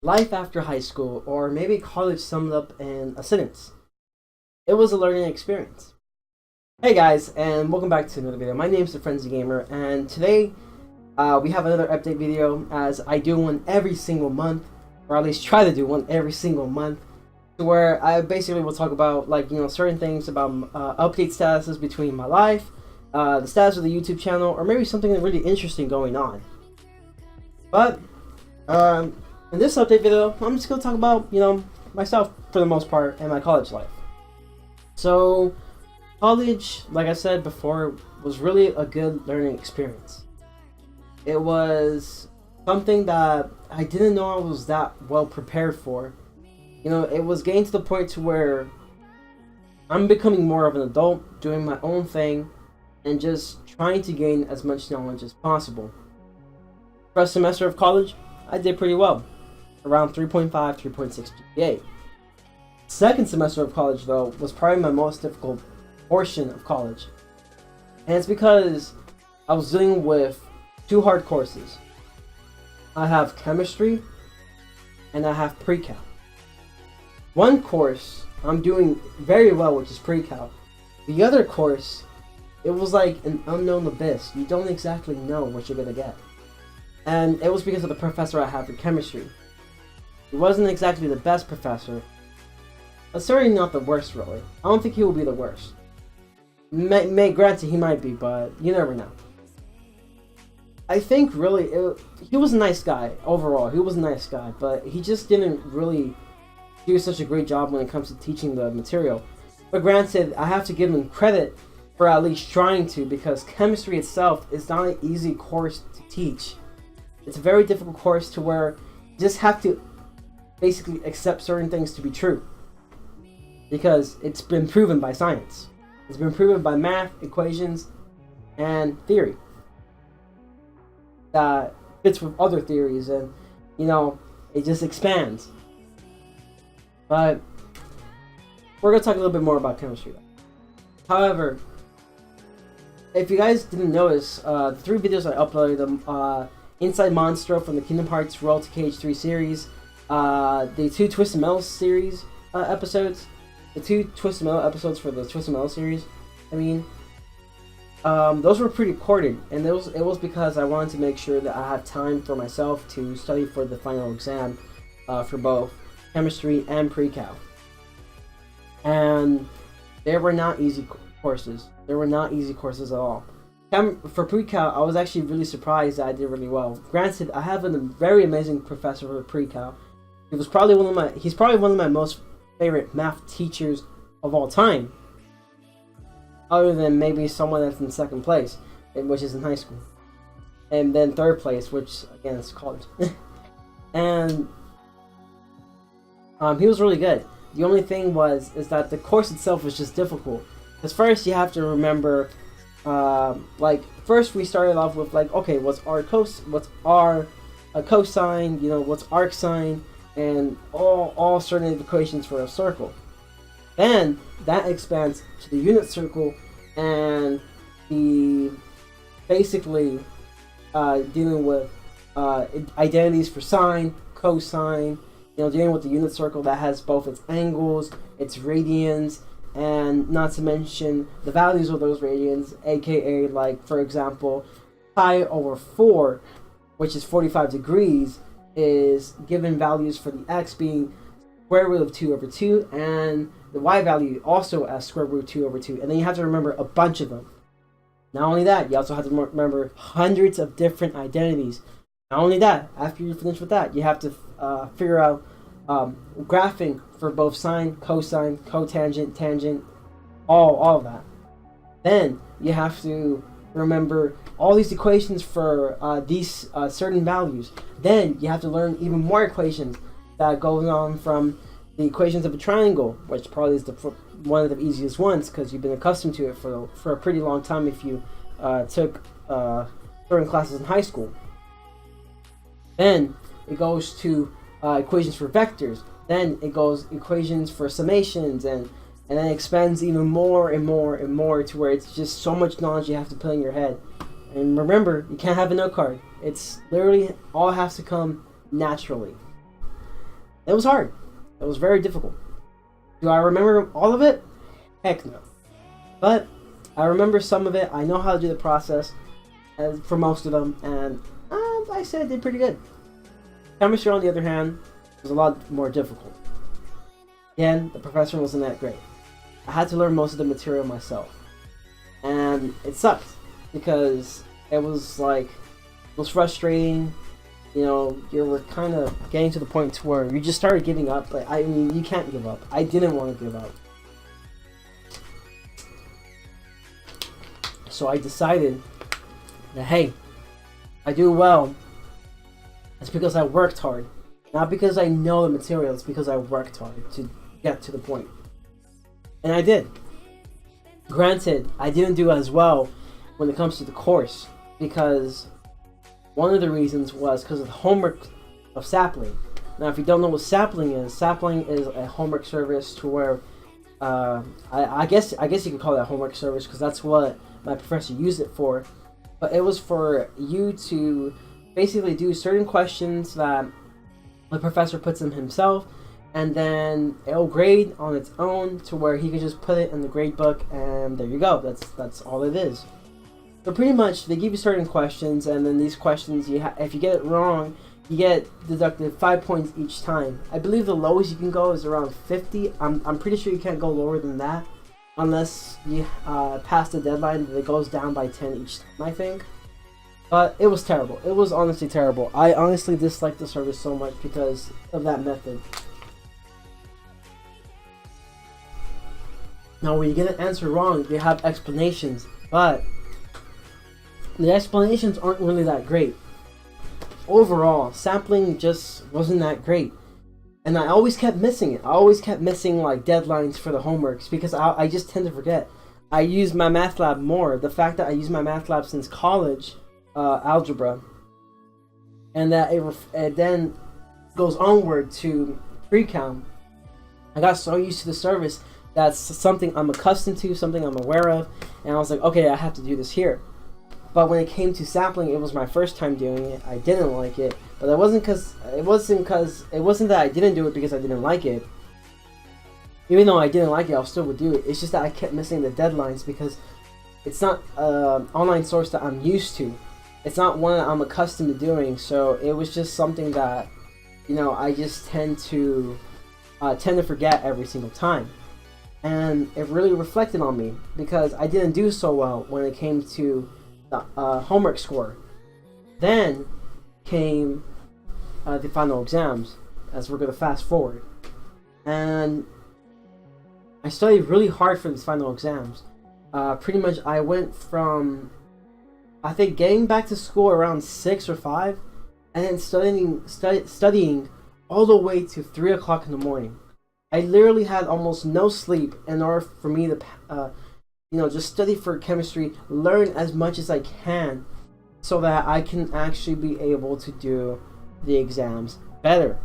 Life after high school, or maybe college summed up in a sentence. It was a learning experience. Hey guys, and welcome back to another video. My name is TheFatRat, and today we have another update video, as I do one every single month, or at least try to do one every single month, to where I basically will talk about certain things about update statuses between my life, the status of the YouTube channel, or maybe something really interesting going on. But in this update video, I'm just gonna talk about myself for the most part and my college life. So college, like I said before, was really a good learning experience. It was something that I didn't know I was that well prepared for. It was getting to the point to where I'm becoming more of an adult, doing my own thing, and just trying to gain as much knowledge as possible. First semester of college, I did pretty well, around 3.5, 3.6 GPA. Second semester of college, though, was probably my most difficult portion of college. And it's because I was dealing with two hard courses. I have chemistry and I have pre-cal. One course I'm doing very well, which is pre-cal. The other course, it was like an unknown abyss. You don't exactly know what you're gonna get. And it was because of the professor I had for chemistry. He wasn't exactly the best professor, but certainly not the worst, really. I don't think he will be the worst. Granted, he might be, but you never know. I think really, he was a nice guy overall. He was a nice guy, but he just didn't really do such a great job when it comes to teaching the material. But granted, I have to give him credit for at least trying to, because chemistry itself is not an easy course to teach. It's a very difficult course to where you just have to basically accept certain things to be true, because it's been proven by science. It's been proven by math, equations, and theory that fits with other theories, and it just expands. But we're gonna talk a little bit more about chemistry. However, if you guys didn't notice, the three videos I uploaded them. Inside Monstro from the Kingdom Hearts Roll to Cage 3 series, the two Twisted Metal series episodes, the two Twisted Metal episodes for the Twisted Metal series, those were pre-recorded, and it was because I wanted to make sure that I had time for myself to study for the final exam for both chemistry and pre-cal. And they were not easy courses. They were not easy courses at all. For pre-cal, I was actually really surprised that I did really well. Granted, I have a very amazing professor for pre-cal. He's probably one of my most favorite math teachers of all time, other than maybe someone that's in second place, which is in high school, and then third place, which again is college. And he was really good. The only thing is that the course itself was just difficult. Because first you have to remember. First we started off with okay, what's r cosine, what's arcsine, and all certain equations for a circle. Then that expands to the unit circle, and the basically dealing with identities for sine, cosine, dealing with the unit circle that has both its angles, its radians, and not to mention the values of those radians, aka for example, pi over 4, which is 45 degrees, is given values for the x being square root of 2 over 2, and the y value also as square root of 2 over 2, and then you have to remember a bunch of them. Not only that, you also have to remember hundreds of different identities. Not only that, after you finish with that, you have to figure out graphing for both sine, cosine, cotangent, tangent, all of that. Then you have to remember all these equations for these certain values. Then you have to learn even more equations that goes on from the equations of a triangle, which probably is one of the easiest ones because you've been accustomed to it for a pretty long time if you took certain classes in high school. Then it goes to equations for vectors. Then it goes equations for summations, and then it expands even more and more and more to where it's just so much knowledge you have to put in your head. And remember, you can't have a note card. It's literally all has to come naturally. It was hard. It was very difficult. Do I remember all of it? Heck no. But I remember some of it. I know how to do the process for most of them, and I said I did pretty good. Chemistry, on the other hand, was a lot more difficult. Again, the professor wasn't that great. I had to learn most of the material myself. And it sucked because it was frustrating. You know, you were kind of getting to the point to where you just started giving up. But I mean, you can't give up. I didn't want to give up. So I decided that, hey, I do well. It's because I worked hard. Not because I know the material, it's because I worked hard to get to the point. And I did. Granted, I didn't do as well when it comes to the course, because one of the reasons was because of the homework of Sapling. Now, if you don't know what Sapling is a homework service to where, I guess you could call that homework service because that's what my professor used it for. But it was for you to basically do certain questions that the professor puts in himself, and then it'll grade on its own to where he can just put it in the grade book, and there you go. That's all it is. So pretty much they give you certain questions, and then these questions, if you get it wrong, you get deducted 5 points each time. I believe the lowest you can go is around 50. I'm pretty sure you can't go lower than that unless you pass the deadline. That it goes down by 10 each time, I think. But it was terrible. It was honestly terrible. I honestly disliked the service so much because of that method. Now, when you get an answer wrong, they have explanations, but the explanations aren't really that great. Overall, sampling just wasn't that great. And I always kept missing it. I always kept missing like deadlines for the homeworks because I just tend to forget. I use my math lab more. The fact that I use my math lab since college, algebra, and that it then goes onward to pre-cal. I got so used to the service. That's something I'm accustomed to, something I'm aware of, and I was like, okay, I have to do this here. But when it came to sampling, it was my first time doing it. I didn't like it, but it wasn't that I didn't do it because I didn't like it. Even though I didn't like it, I still would do it. It's just that I kept missing the deadlines because it's not an online source that I'm used to. It's not one that I'm accustomed to doing. So it was just something that, you know, I just tend to forget every single time. And it really reflected on me because I didn't do so well when it came to the homework score. Then came the final exams, as we're going to fast forward. And I studied really hard for these final exams. Pretty much I went from, I think, getting back to school around 6 or 5, and then studying all the way to 3 o'clock in the morning. I literally had almost no sleep in order for me to, just study for chemistry, learn as much as I can, so that I can actually be able to do the exams better.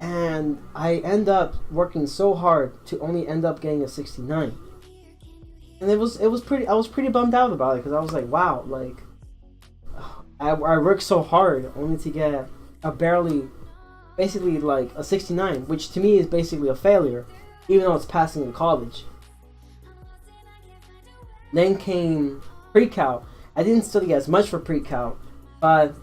And I end up working so hard to only end up getting a 69. And I was pretty bummed out about it because I was like, wow, like I worked so hard only to get basically like a 69, which to me is basically a failure, even though it's passing in college. Then came pre-cal. I didn't study as much for pre-cal, but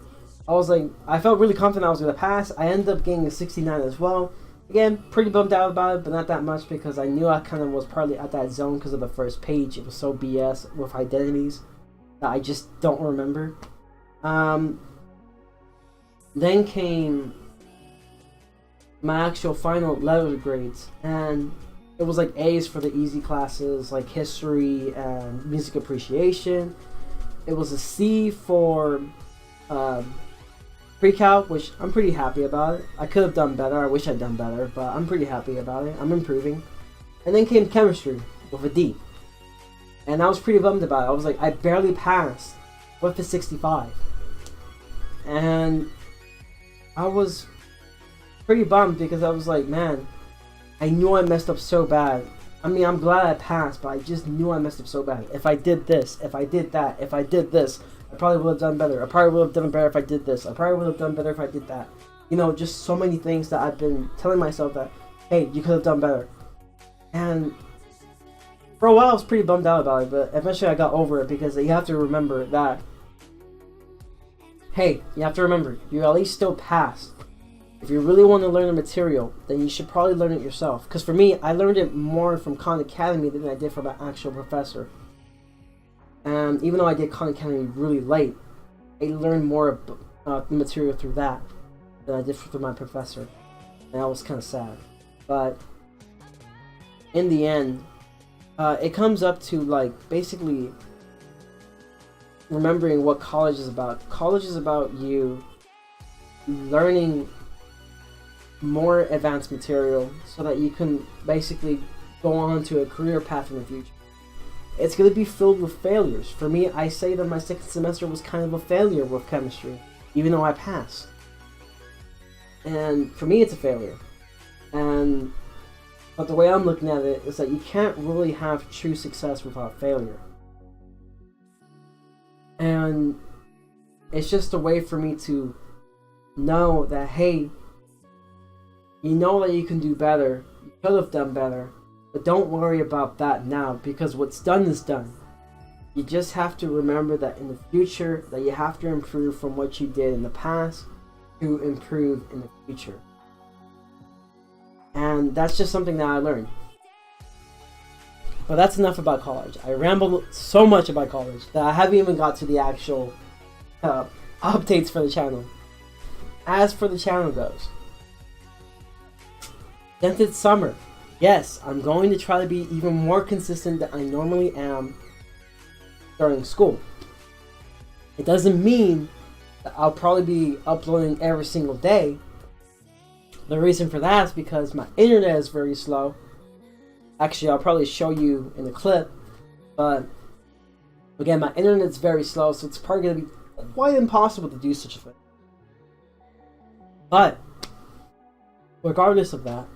I felt really confident I was going to pass. I ended up getting a 69 as well. Again, pretty bummed out about it, but not that much because I knew I kind of was probably at that zone because of the first page. It was so BS with identities that I just don't remember. Then came my actual final letter grades, and it was like A's for the easy classes like history and music appreciation. It was a C for pre-cal, which I'm pretty happy about it. I could have done better. I wish I'd done better, but I'm pretty happy about it. I'm improving. And then came chemistry with a D, and I was pretty bummed about it. I was like, I barely passed with a 65, and I was pretty bummed because I was like, man, I knew I messed up so bad. I mean, I'm glad I passed, but I just knew I messed up so bad. If I did this, if I did that, if I did this, I probably would have done better. I probably would have done better if I did this. I probably would have done better if I did that. You know, just so many things that I've been telling myself that, hey, you could have done better. And for a while I was pretty bummed out about it, but eventually I got over it, because you have to remember that, hey, you have to remember, you at least still passed. If you really want to learn the material, then you should probably learn it yourself. Because for me, I learned it more from Khan Academy than I did from my actual professor. And even though I did Khan Academy really late, I learned more of the material through that than I did through my professor. And that was kind of sad. But in the end, it comes up to, like, basically remembering what college is about. College is about you learning more advanced material so that you can basically go on to a career path in the future. It's going to be filled with failures. For me, I say that my second semester was kind of a failure with chemistry, even though I passed. And for me, it's a failure. But the way I'm looking at it is that you can't really have true success without failure. And it's just a way for me to know that, hey, you know that you can do better, you could have done better, but don't worry about that now, because what's done is done. You just have to remember that in the future, that you have to improve from what you did in the past to improve in the future. And that's just something that I learned. But that's enough about college. I rambled so much about college that I haven't even got to the actual updates for the channel. As for the channel goes, Dented Summer. Yes, I'm going to try to be even more consistent than I normally am during school. It doesn't mean that I'll probably be uploading every single day. The reason for that is because my internet is very slow. Actually, I'll probably show you in the clip, but again, my internet's very slow, so it's probably going to be quite impossible to do such a thing. But regardless of that,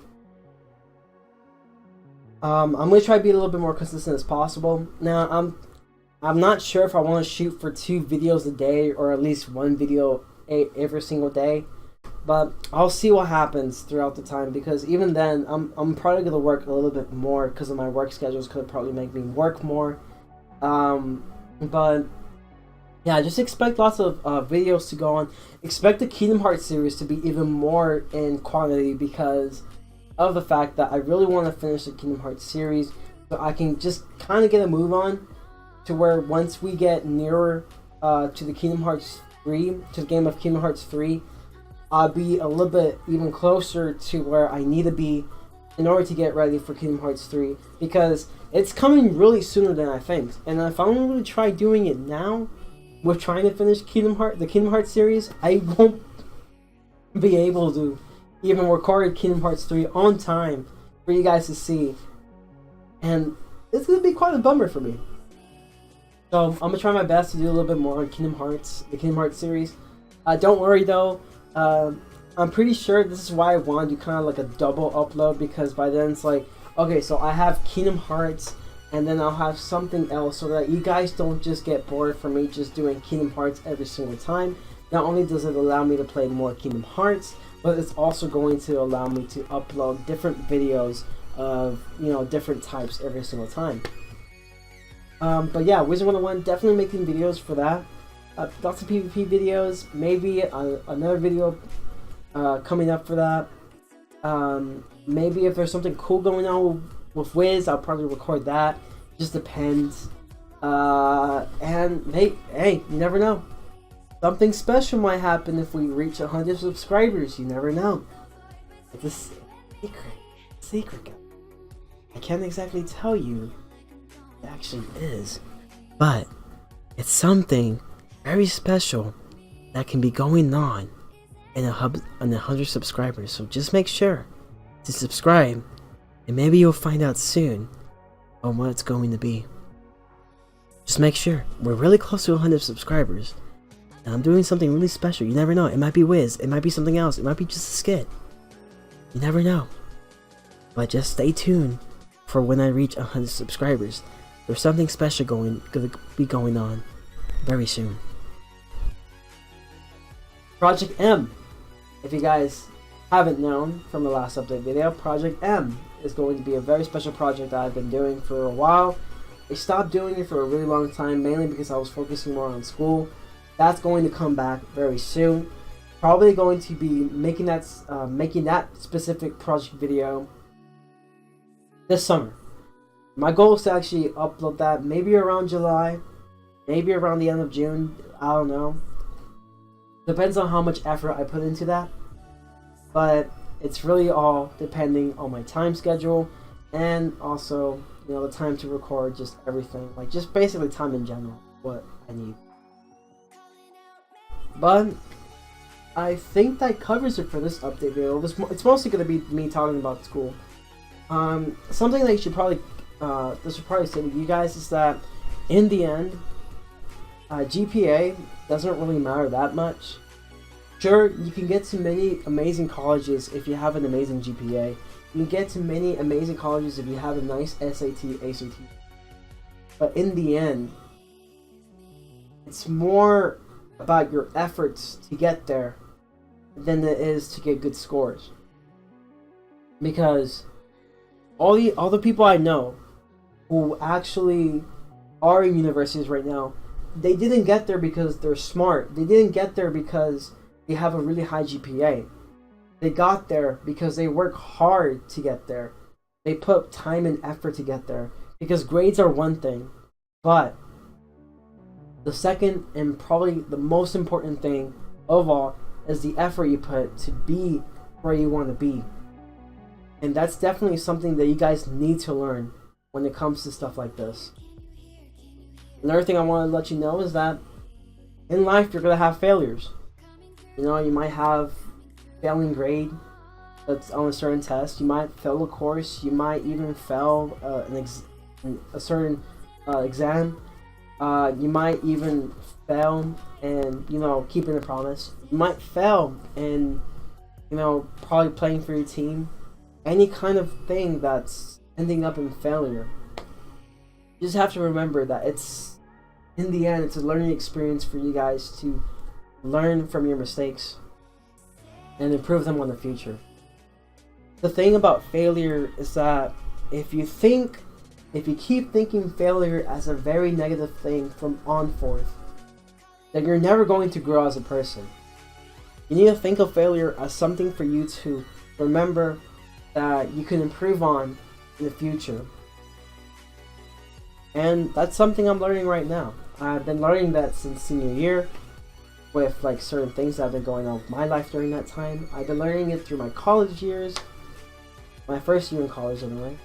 I'm going to try to be a little bit more consistent as possible. Now, I'm not sure if I want to shoot for 2 videos a day or at least 1 video every single day, but I'll see what happens throughout the time, because even then, I'm probably going to work a little bit more because of my work schedules could probably make me work more. But yeah, just expect lots of videos to go on. Expect the Kingdom Hearts series to be even more in quantity because of the fact that I really want to finish the Kingdom Hearts series so I can just kind of get a move on to where once we get nearer to the Kingdom Hearts 3, to the game of Kingdom Hearts 3, I'll be a little bit even closer to where I need to be in order to get ready for Kingdom Hearts 3, because it's coming really sooner than I think. And if I don't really try doing it now, with trying to finish the Kingdom Hearts series, I won't be able to even record Kingdom Hearts 3 on time for you guys to see. And it's going to be quite a bummer for me. So I'm going to try my best to do a little bit more on Kingdom Hearts, the Kingdom Hearts series. Don't worry though, I'm pretty sure this is why I want to do kind of like a double upload, because by then it's like, okay, so I have Kingdom Hearts and then I'll have something else so that you guys don't just get bored from me just doing Kingdom Hearts every single time. Not only does it allow me to play more Kingdom Hearts, but it's also going to allow me to upload different videos of, you know, different types every single time. But yeah, Wizard 101, definitely making videos for that. Lots of PvP videos, maybe another video coming up for that. Maybe if there's something cool going on with Wiz, I'll probably record that. Just depends. And hey, you never know. Something special might happen if we reach 100 subscribers. You never know. It's a secret, guys. I can't exactly tell you what it actually is, but it's something very special that can be going on in 100 subscribers. So just make sure to subscribe, and maybe you'll find out soon on what it's going to be. Just make sure. We're really close to 100 subscribers, and I'm doing something really special. You never know. It might be Wiz. It might be something else. It might be just a skit. You never know. But just stay tuned for when I reach 100 subscribers. There's something special going to be going on very soon. Project M. If you guys haven't known from the last update video, Project M is going to be a very special project that I've been doing for a while. I stopped doing it for a really long time, mainly because I was focusing more on school. That's going to come back very soon. Probably going to be making that specific project video this summer. My goal is to actually upload that maybe around July, maybe around the end of June. I don't know. Depends on how much effort I put into that. But it's really all depending on my time schedule and also, you know, the time to record, just everything. Like, just basically time in general, what I need. But I think that covers it for this update video. It's mostly going to be me talking about school. Something that you should probably, this should probably say to you guys is that in the end, GPA doesn't really matter that much. Sure, you can get to many amazing colleges if you have an amazing GPA. You can get to many amazing colleges if you have a nice SAT, ACT. But in the end, it's more about your efforts to get there than it is to get good scores. Because all the people I know who actually are in universities right now, they didn't get there because they're smart. They didn't get there because they have a really high GPA. They got there because they work hard to get there. They put time and effort to get there. Because grades are one thing, but the second and probably the most important thing of all is the effort you put to be where you want to be. And that's definitely something that you guys need to learn when it comes to stuff like this. Another thing I want to let you know is that in life you're going to have failures. You know, you might have failing grade that's on a certain test. You might fail a course. You might even fail a certain exam. You might even fail and, you know, keeping a promise. You might fail and, you know, probably playing for your team. Any kind of thing that's ending up in failure. You just have to remember that it's, in the end, it's a learning experience for you guys to learn from your mistakes and improve them in the future. The thing about failure is that if you keep thinking failure as a very negative thing from on forth, then you're never going to grow as a person. You need to think of failure as something for you to remember that you can improve on in the future. And that's something I'm learning right now. I've been learning that since senior year with like certain things that have been going on with my life during that time. I've been learning it through my college years, my first year in college anyway.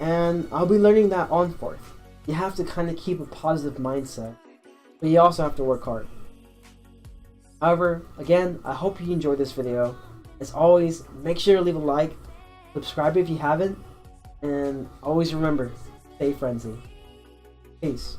And I'll be learning that on forth. You have to kind of keep a positive mindset, but you also have to work hard. However, again, I hope you enjoyed this video. As always, make sure to leave a like, subscribe if you haven't, and always remember, stay friendly. Peace.